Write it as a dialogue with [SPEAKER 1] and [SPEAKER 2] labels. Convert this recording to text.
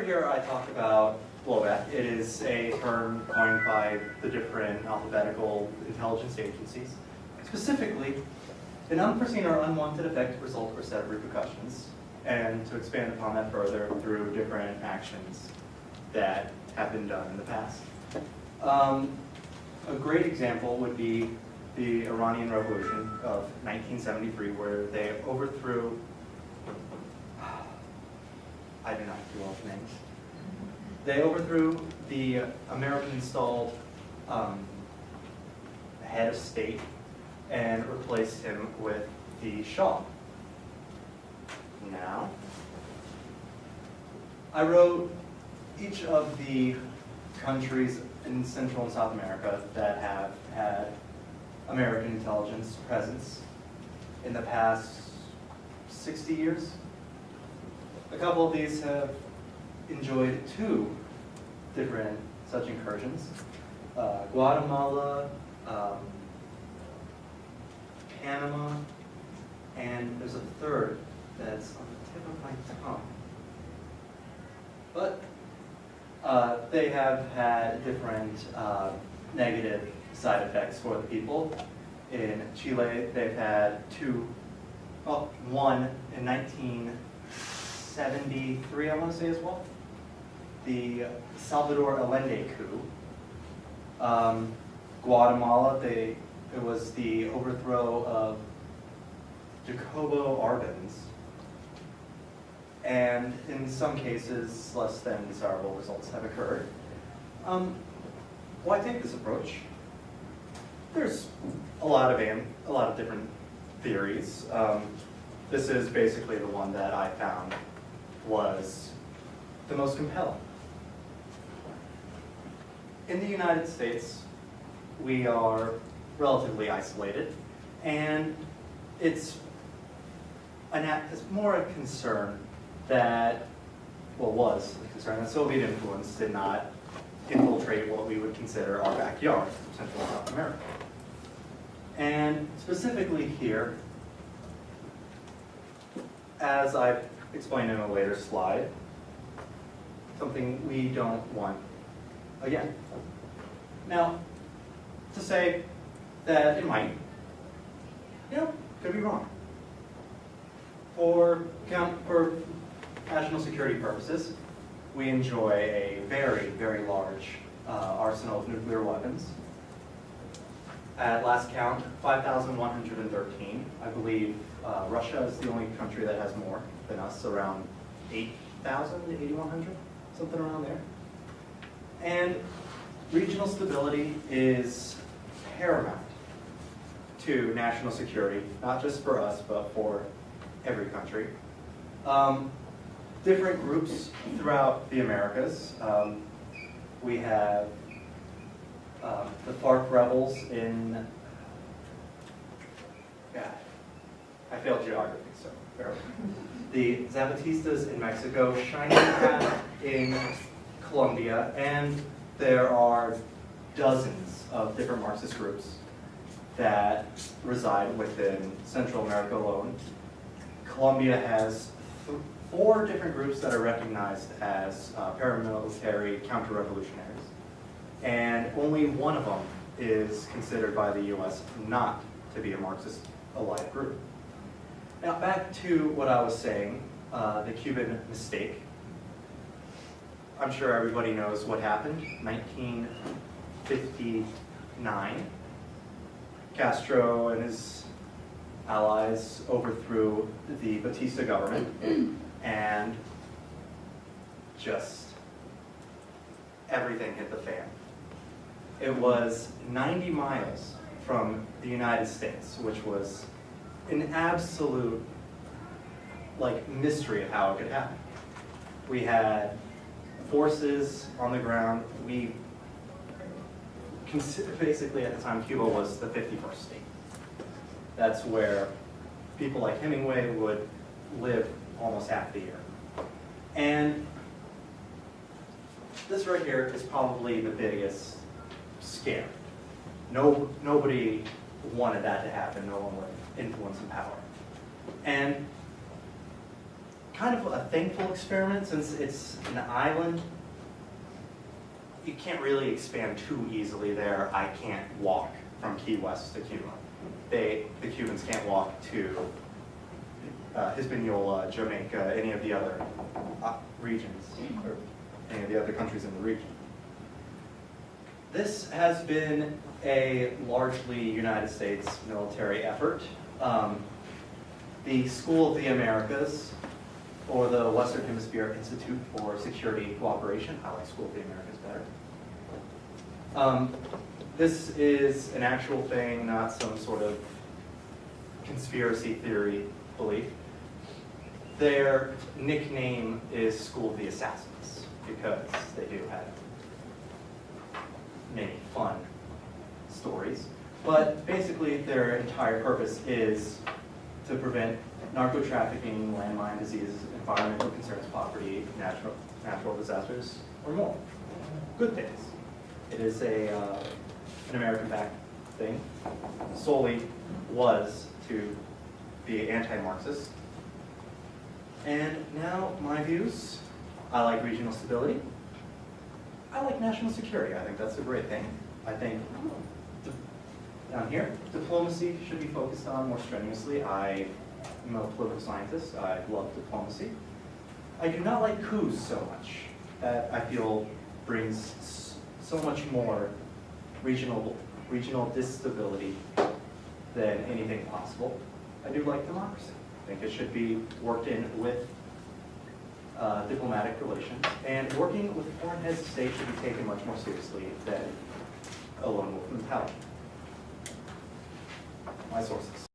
[SPEAKER 1] here I talk about blowback. It is a term coined by the different alphabetical intelligence agencies. Specifically, an unforeseen or unwanted effect, result, or set of repercussions, and to expand upon that further through different actions that have been done in the past. A great example would be the Iranian Revolution of 1973, where they overthrew, I do not do all the names. They overthrew the American-installed head of state and replaced him with the Shah. Now, I wrote each of the countries in Central and South America that have had American intelligence presence in the past 60 years. A couple of these have enjoyed two different such incursions. Guatemala, Panama, and there's a third that's on the tip of my tongue. But they have had different negative side effects for the people. In Chile, they've had one in 1973, I want to say as well. The Salvador Allende coup. Guatemala, it was the overthrow of Jacobo Arbenz. And in some cases, less than desirable results have occurred. Why take this approach? There's a lot of different theories. This is basically the one that I found was the most compelling. In the United States, we are relatively isolated, and it's more a concern that, was a concern that Soviet influence did not infiltrate what we would consider our backyard, Central and South America. And specifically here, as I explained in a later slide, something we don't want again. Now, to say that it might, could be wrong. For national security purposes, we enjoy a very, very large arsenal of nuclear weapons. At last count, 5,113. I believe Russia is the only country that has more than us, around 8,000 to 8,100, something around there. And regional stability is paramount to national security, not just for us, but for every country. Different groups throughout the Americas. We have the FARC rebels in, I failed geography, so bear with me. The Zapatistas in Mexico, Shining Path in Colombia, and there are dozens of different Marxist groups that reside within Central America alone. Colombia has 4 different groups that are recognized as paramilitary counter-revolutionaries. And only one of them is considered by the US not to be a Marxist-allied group. Now back to what I was saying, the Cuban mistake. I'm sure everybody knows what happened. 1959, Castro and his allies overthrew the Batista government and just everything hit the fan. It was 90 miles from the United States, which was an absolute mystery of how it could happen. We had forces on the ground. We basically at the time Cuba was the 51st state. That's where people like Hemingway would live almost half the year. And this right here is probably the biggest scare. Nobody wanted that to happen, no one with influence and power. And kind of a thankful experiment since it's an island. You can't really expand too easily there. I can't walk from Key West to Cuba. The Cubans can't walk to Hispaniola, Jamaica, any of the other regions, or any of the other countries in the region. This has been a largely United States military effort. The School of the Americas, or the Western Hemisphere Institute for Security Cooperation, I like School of the Americas better. This is an actual thing, not some sort of conspiracy theory belief. Their nickname is School of the Assassins because they do have many fun stories. But basically their entire purpose is to prevent narco trafficking, landmine diseases, environmental concerns, poverty, natural disasters, or more. Good things. It is an American-backed thing. Solely was to be anti-Marxist. And now my views. I like regional stability. I like national security. I think that's a great thing. I think down here, diplomacy should be focused on more strenuously. I am a political scientist. I love diplomacy. I do not like coups so much. That I feel brings so much more regional instability than anything possible. I do like democracy. I think it should be worked in with diplomatic relations, and working with foreign heads of state should be taken much more seriously than a lone wolf mentality. My sources.